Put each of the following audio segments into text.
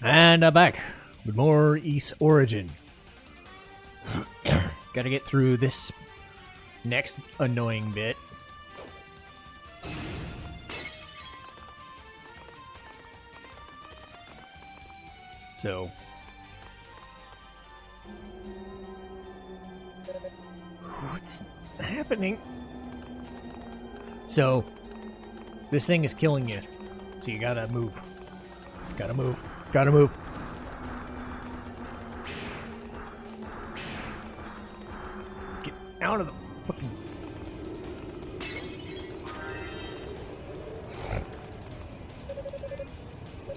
And I'm back with more East Origin. Gotta get through this next annoying bit. So, what's happening? So, this thing is killing you. So you gotta move. Gotta move. Gotta move. Get out of the fucking...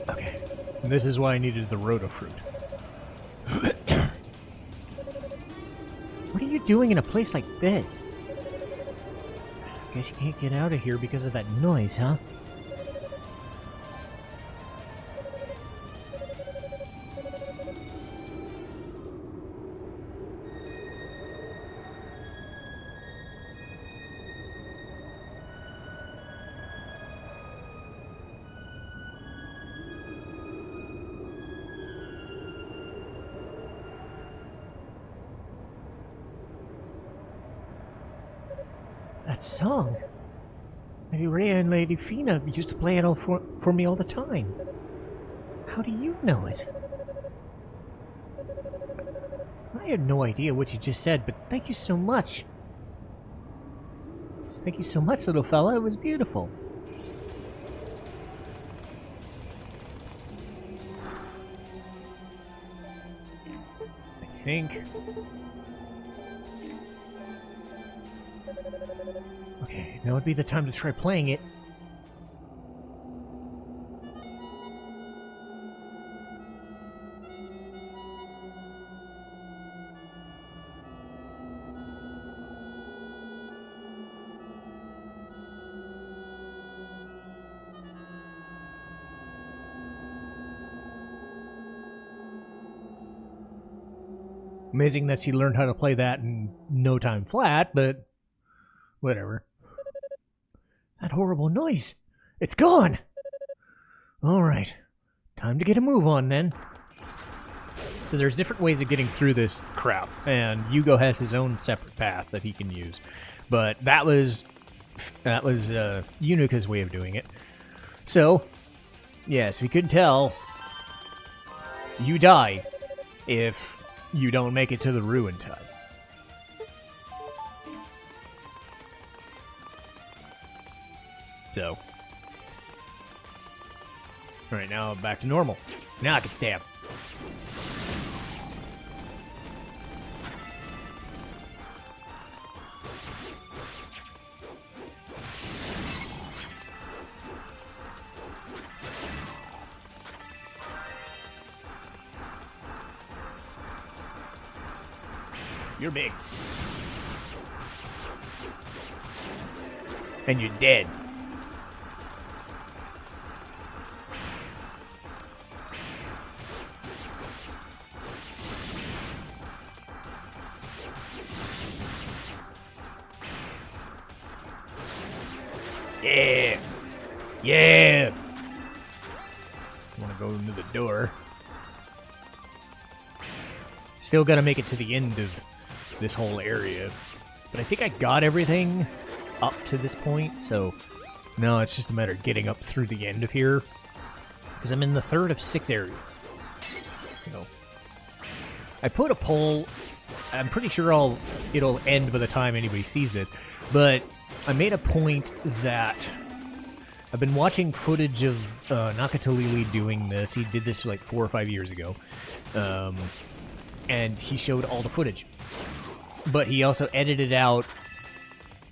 Okay. And this is why I needed the Rhoda fruit. What are you doing in a place like this? Guess you can't get out of here because of that noise, huh? That song. Lady Rhea and Lady Fina used to play it all for me all the time. How do you know it? I had no idea what you just said, but thank you so much. Thank you so much, little fella. It was beautiful. I think... Okay, now would be the time to try playing it. Amazing that she learned how to play that in no time flat, but whatever. That horrible noise. It's gone! Alright. Time to get a move on, then. So there's different ways of getting through this crap, and Yugo has his own separate path that he can use. But that was Yunica's way of doing it. So, yes, we could tell, you die if you don't make it to the ruin time. So. Alright, now back to normal. Now I can stab. You're big. And you're dead. Yeah! Yeah! I want to go into the door. Still gotta make it to the end of this whole area. But I think I got everything up to this point, so no, it's just a matter of getting up through the end of here. Because I'm in the third of 6 areas. So I put a poll. I'm pretty sure it'll end by the time anybody sees this, but I made a point that I've been watching footage of Nakatolili doing this. He did this like 4 or 5 years ago, and he showed all the footage. But he also edited out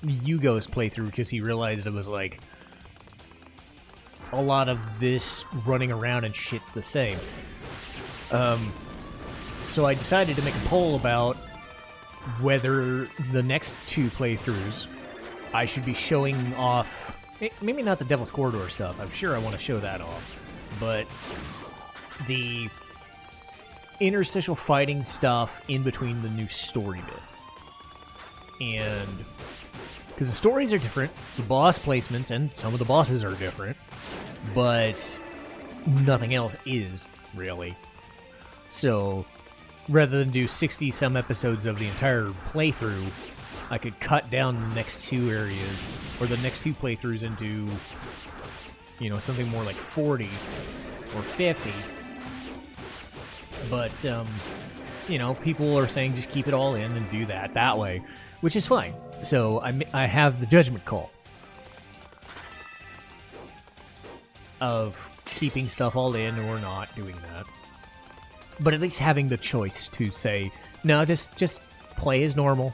Yugo's playthrough because he realized it was like a lot of this running around and shit's the same. So I decided to make a poll about whether the next 2 playthroughs I should be showing off, maybe not the Devil's Corridor stuff, I'm sure I want to show that off, but the interstitial fighting stuff in between the new story bits. And because the stories are different, the boss placements and some of the bosses are different, but nothing else is. really. So, rather than do 60-some episodes of the entire playthrough, I could cut down the next 2 areas, or the next 2 playthroughs into, you know, something more like 40 or 50. But, you know, people are saying just keep it all in and do that way, which is fine. So I have the judgment call of keeping stuff all in or not doing that. But at least having the choice to say, no, just play as normal.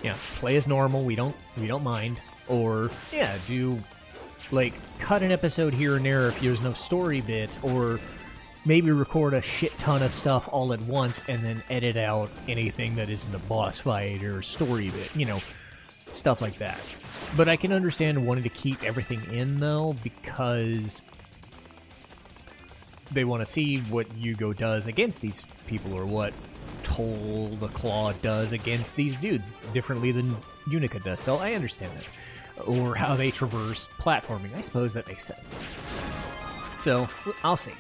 Yeah, play as normal. We don't mind. Or yeah, do like cut an episode here and there if there's no story bits, or maybe record a shit ton of stuff all at once and then edit out anything that isn't a boss fight or a story bit, you know, stuff like that. But I can understand wanting to keep everything in though, because they want to see what Yugo does against these people, or what Toll the Claw does against these dudes differently than Yunica does. So I understand that. Or how they traverse platforming. I suppose that makes sense. So, I'll see.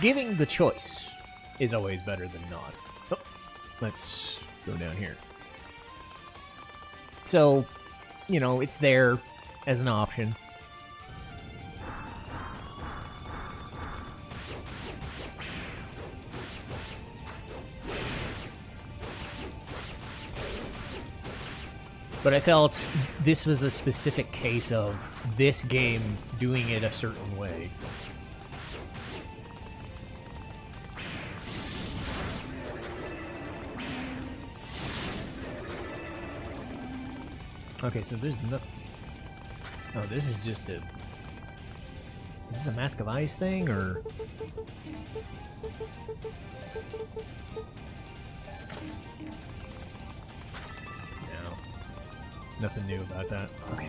Giving the choice is always better than not. Oh, let's go down here. So, you know, it's there as an option. But I felt this was a specific case of this game doing it a certain way. Okay, so there's nothing. Oh, this is just a... Is this a Mask of Ice thing, or... Nothing new about that. Okay.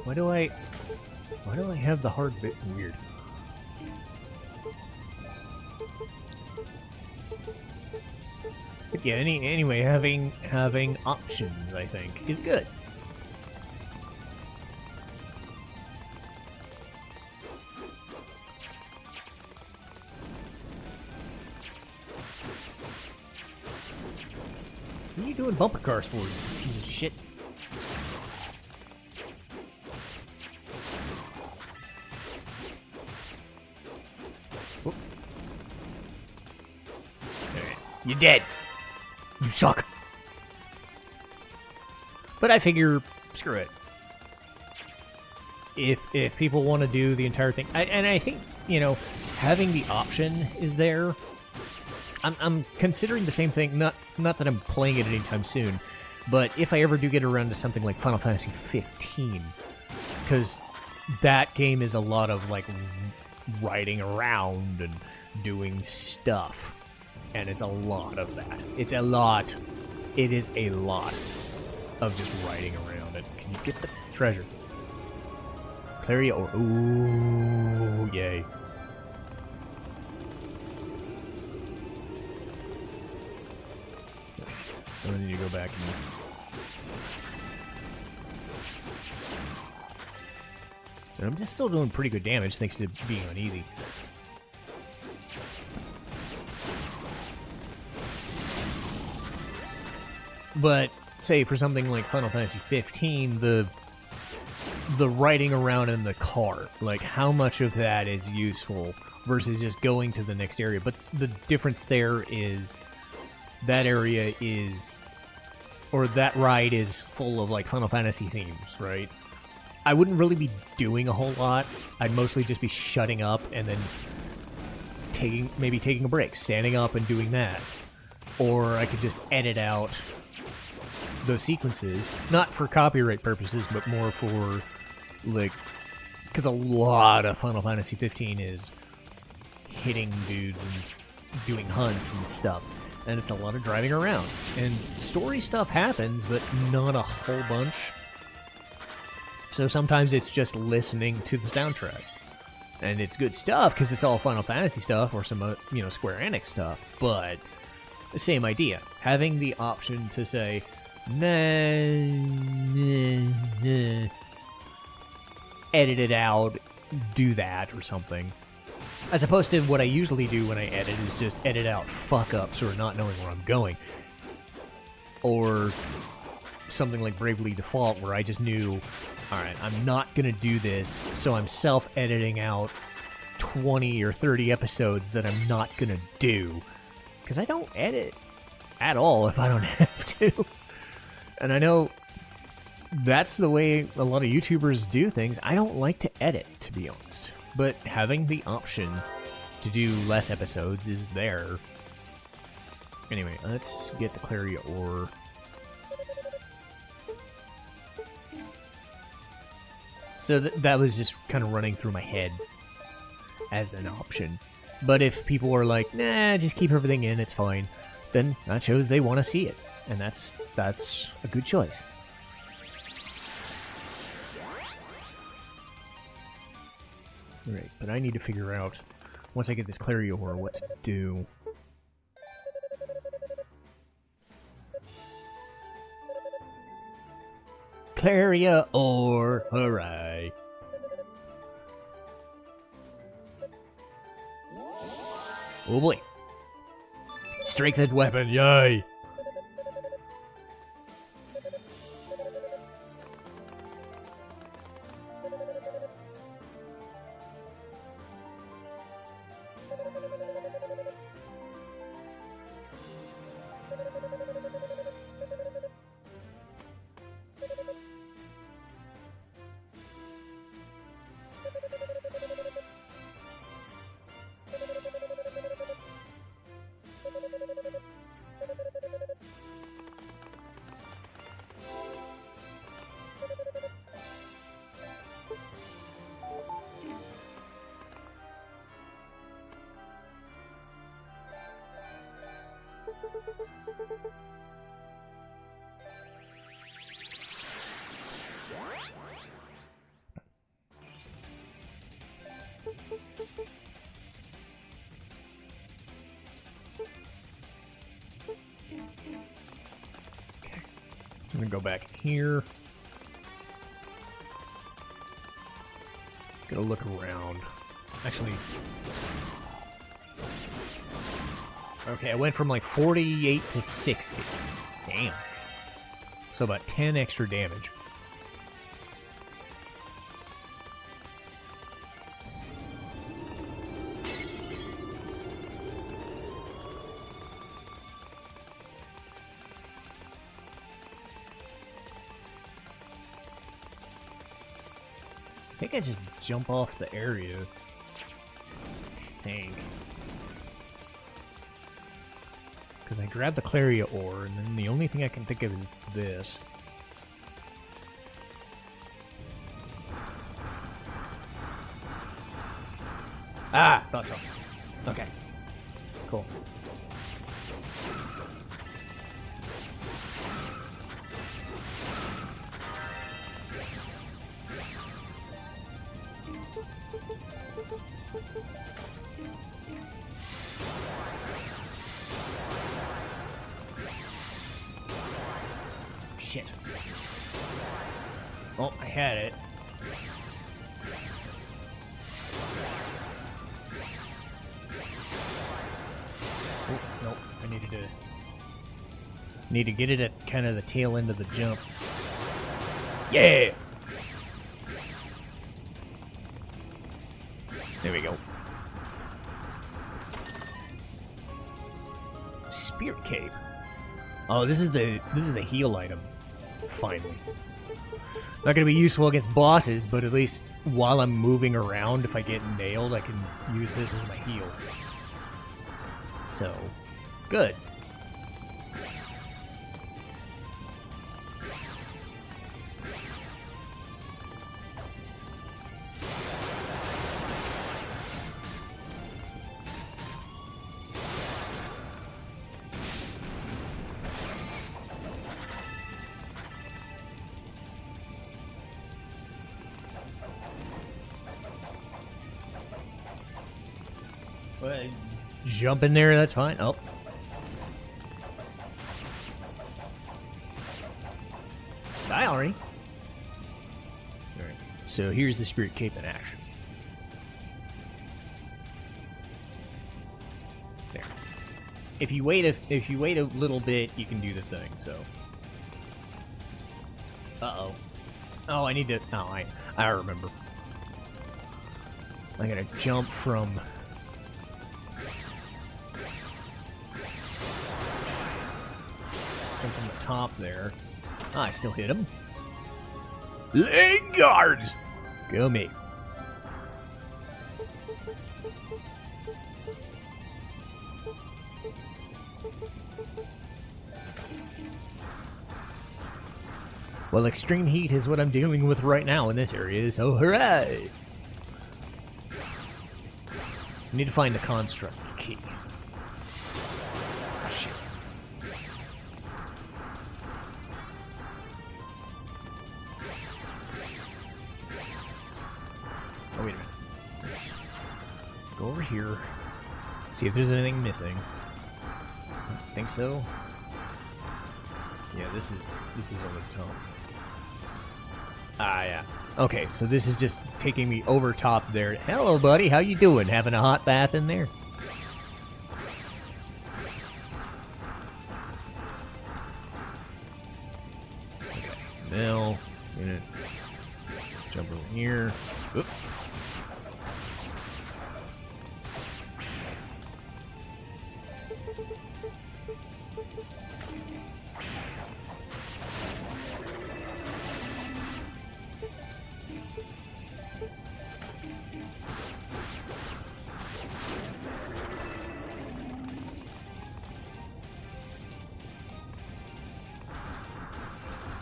Why do I have the hard bit? Weird. But yeah, anyway, having options, I think, is good. What are you doing bumper cars for, you piece of shit? Whoop. Alright. You're dead. You suck. But I figure, screw it. If people want to do the entire thing, and I think, you know, having the option is there. I'm considering the same thing, not that I'm playing it anytime soon, but if I ever do get around to something like Final Fantasy 15, because that game is a lot of, like, riding around and doing stuff, and it's a lot of that. It is a lot of just riding around. And can you get the treasure? Claria or... Ooh, yay. So I need to go back and I'm just still doing pretty good damage thanks to being on easy. But say for something like Final Fantasy 15, the riding around in the car, like how much of that is useful versus just going to the next area. But the difference there is that area is, or that ride is full of like Final Fantasy themes, right? I wouldn't really be doing a whole lot. I'd mostly just be shutting up and then maybe taking a break, standing up and doing that. Or I could just edit out those sequences, not for copyright purposes, but more for, like, because a lot of Final Fantasy 15 is hitting dudes and doing hunts and stuff. And it's a lot of driving around. And story stuff happens, but not a whole bunch. So sometimes it's just listening to the soundtrack. And it's good stuff, because it's all Final Fantasy stuff, or some, you know, Square Enix stuff. But the same idea. Having the option to say, edit it out, do that or something. As opposed to what I usually do when I edit is just edit out fuck-ups or not knowing where I'm going. Or something like Bravely Default where I just knew, alright, I'm not gonna do this, so I'm self-editing out 20 or 30 episodes that I'm not gonna do. Because I don't edit at all if I don't have to. And I know that's the way a lot of YouTubers do things. I don't like to edit, to be honest. But having the option to do less episodes is there. Anyway, let's get the Claria ore. So that was just kind of running through my head as an option. But if people are like, nah, just keep everything in, it's fine, then that shows they want to see it. And that's a good choice. Alright, but I need to figure out, once I get this Claria ore, what to do. Claria ore, hooray! Oh boy. Strengthened weapon, yay! I'm gonna go back here. Gonna look around. Actually, okay, I went from like 48 to 60. Damn. So about 10 extra damage. I think I just jump off the area. I think. Because I grabbed the Claria ore, and then the only thing I can think of is this. Ah! Thought so. Okay. Cool. Shit. Oh, I had it. Oh, nope. I need to get it at kind of the tail end of the jump. Yeah! There we go. Spirit Cape. Oh, this is a heal item. Finally. Not gonna be useful against bosses, but at least while I'm moving around, if I get nailed, I can use this as my heal. So, good. Jump in there, that's fine. Oh. Die already. Alright, so here's the Spirit Cape in action. There. If you wait a little bit, you can do the thing, so. Uh-oh. Oh, I need to... Oh, I remember. I gotta jump from... From the top there. Ah, I still hit him. Leg guards! Go me. Well, extreme heat is what I'm dealing with right now in this area, so hooray! I need to find the construct key. Oh, shit. Oh, wait a minute. Let's go over here. See if there's anything missing. I don't think so. Yeah, this is over the top. Ah, yeah. Okay, so this is just taking me over top there. Hello, buddy. How you doing? Having a hot bath in there? Okay, now I'm gonna jump over here. Oop.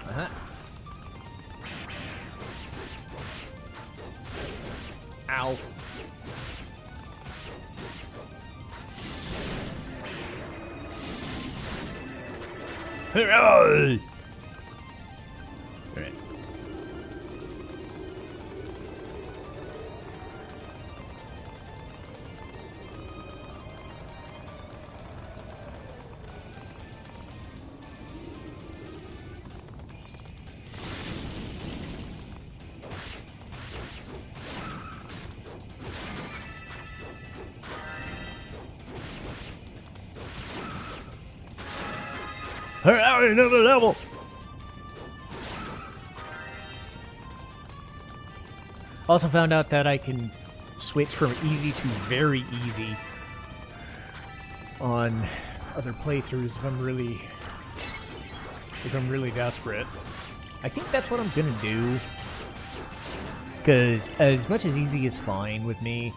Uh-huh. Ow. Hooray! Alright. Hooray, another level! Also found out that I can switch from easy to very easy on other playthroughs if I'm really desperate. I think that's what I'm gonna do. Because as much as easy is fine with me,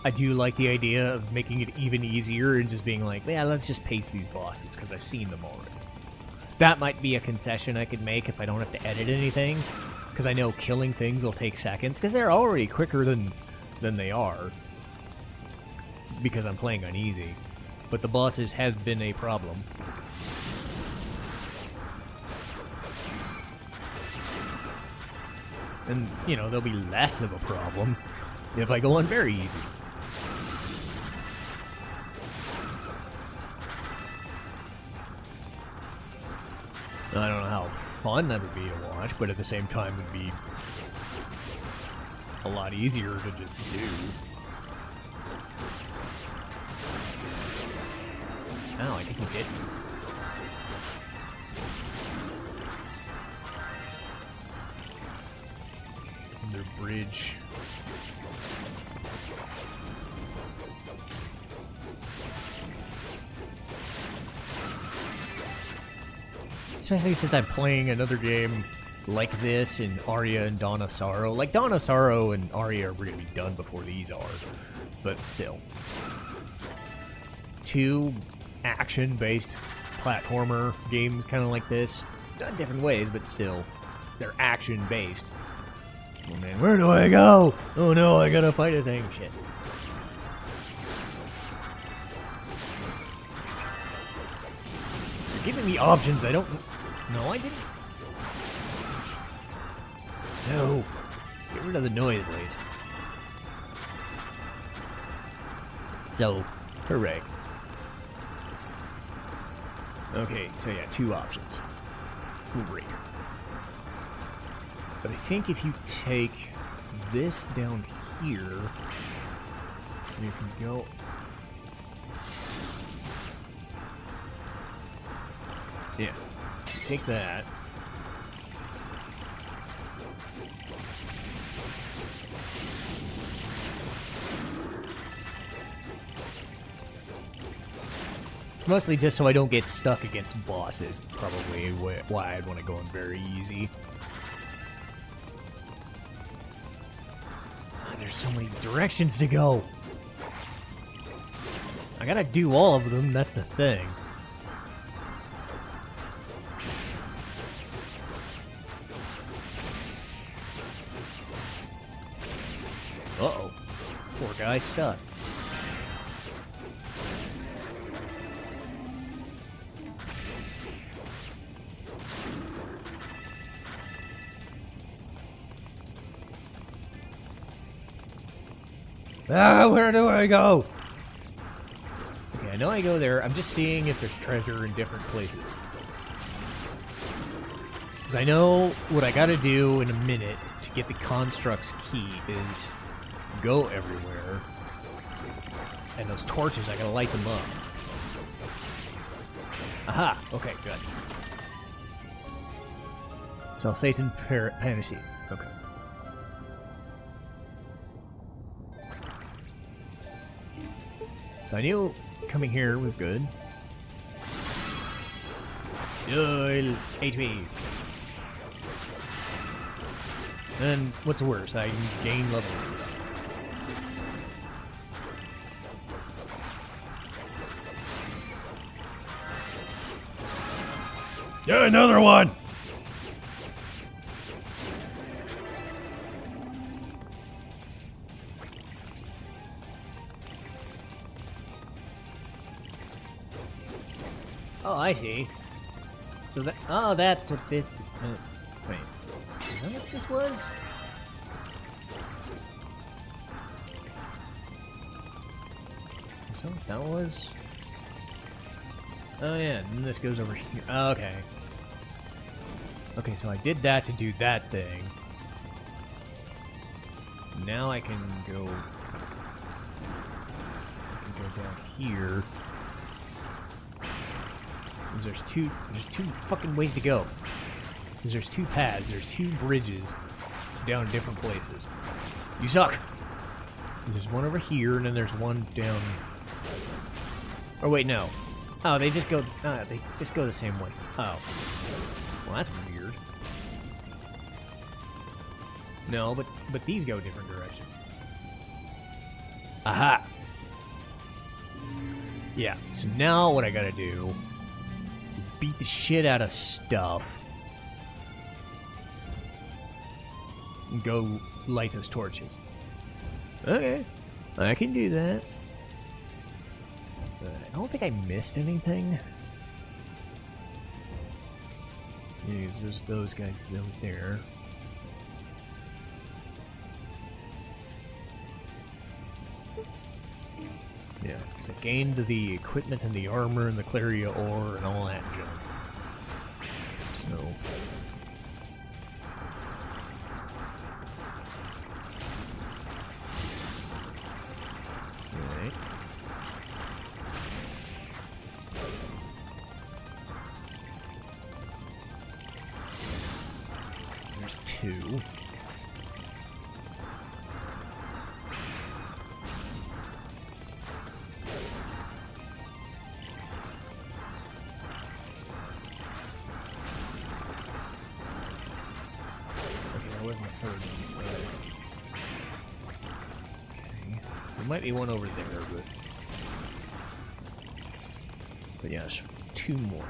I do like the idea of making it even easier and just being like, yeah, let's just pace these bosses because I've seen them already. That might be a concession I could make if I don't have to edit anything, because I know killing things will take seconds, because they're already quicker than they are, because I'm playing on easy. But the bosses have been a problem. And, you know, they'll be less of a problem if I go on very easy. I don't know how fun that would be to watch, but at the same time it would be a lot easier to just do. Ow, I think he hit me. Under bridge. Especially since I'm playing another game like this in Aria and Dawn of Sorrow. Like, Dawn of Sorrow and Aria are going to be done before these are, but still. Two action-based platformer games kind of like this. Done different ways, but still. They're action-based. Oh man, where do I go? Oh no, I gotta fight a thing. Shit. You're giving me options I don't... No, I didn't. No. Get rid of the noise, please. So, hooray. Okay, so yeah, two options. Great. But I think if you take this down here, you can go... Yeah, you take that. It's mostly just so I don't get stuck against bosses. Probably why I'd want to go in very easy. There's so many directions to go. I gotta do all of them, that's the thing. Uh-oh. Poor guy's stuck. Ah, where do I go? Okay, I know I go there. I'm just seeing if there's treasure in different places. Because I know what I gotta do in a minute to get the construct's key is go everywhere. And those torches, I gotta light them up. Aha! Okay, good. Salsatan Panacea. Okay. So I knew coming here was good. HP. And what's worse, I gain level. Yeah, another one! Oh, I see. So that... Oh, that's what this... wait. Is that what this was? Is that what that was? Oh, yeah. And this goes over here. Oh, okay. Okay, so I did that to do that thing. Now I can go... down here. There's two fucking ways to go. There's two paths, there's two bridges down different places. You suck! There's one over here, and then there's one down... Oh, wait, no. Oh, they just go the same way. Oh. Well, that's weird. No, but these go different directions. Aha! Yeah, so now what I gotta do is beat the shit out of stuff and go light those torches. Okay, I can do that. But I don't think I missed anything. Yeah, there's those guys down there. Yeah, because I gained the equipment and the armor and the Claria ore and all that junk. So... Alright. There's two. Might be one over there, but yeah, there's two more.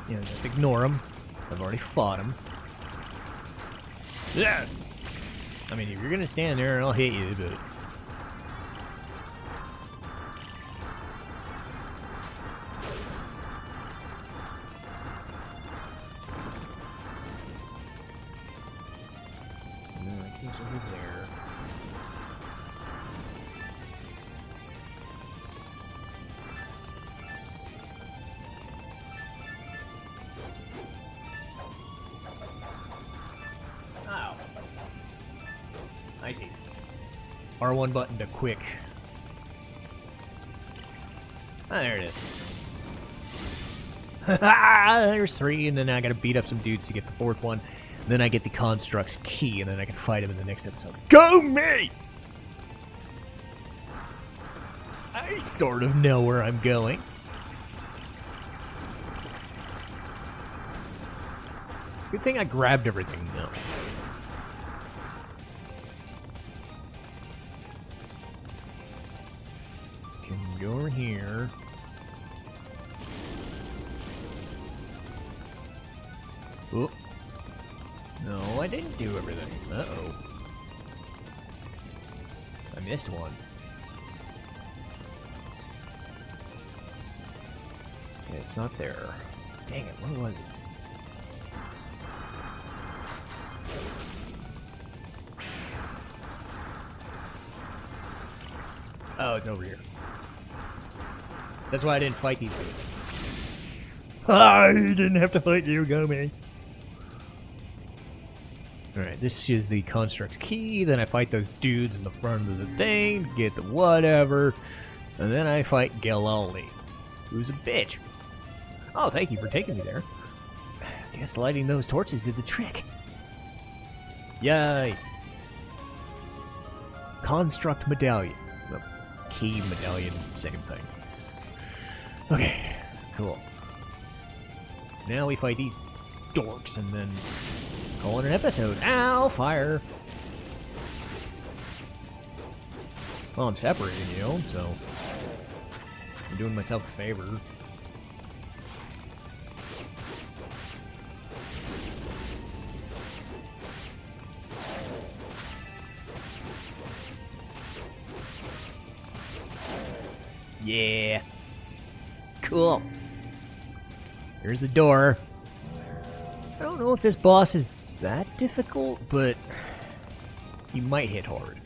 Yeah, just ignore them. I've already fought them. Yeah. I mean, if you're gonna stand there, I'll hit you, but. No, I can't over there. I see. R1 button to quick. Ah, there it is. There's 3, and then I gotta beat up some dudes to get the 4th one. And then I get the Construct's key, and then I can fight him in the next episode. Go me! I sort of know where I'm going. Good thing I grabbed everything, though. Can go over here. Oop. No, I didn't do everything. Uh-oh. I missed one. Okay, it's not there. Dang it, where was it? Oh, it's over here. That's why I didn't fight these dudes. I didn't have to fight you, go me. Alright, this is the Construct's key, then I fight those dudes in the front of the thing, get the whatever, and then I fight Galali, who's a bitch. Oh, thank you for taking me there. I guess lighting those torches did the trick. Yay! Construct medallion. The key medallion, same thing. Okay, cool. Now we fight these dorks and then call it an episode. Ow, fire! Well, I'm separating you, so I'm doing myself a favor. Yeah. Cool. Here's the door. I don't know if this boss is that difficult, but he might hit hard.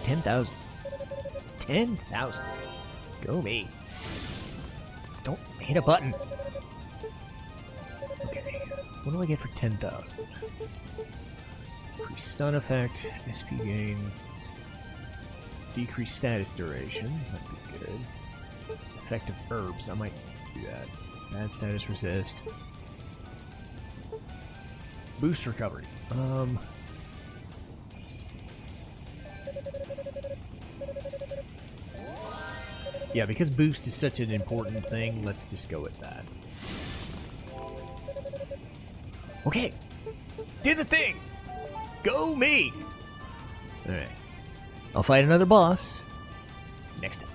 10,000. 10,000. Go me. Don't hit a button. Okay. What do I get for 10,000? Increased stun effect, SP gain. Decreased status duration. That'd be good. Effective herbs. I might do that. Bad status resist. Boost recovery. Yeah, because boost is such an important thing, let's just go with that. Okay. Did the thing! Go me! Alright. I'll fight another boss next time.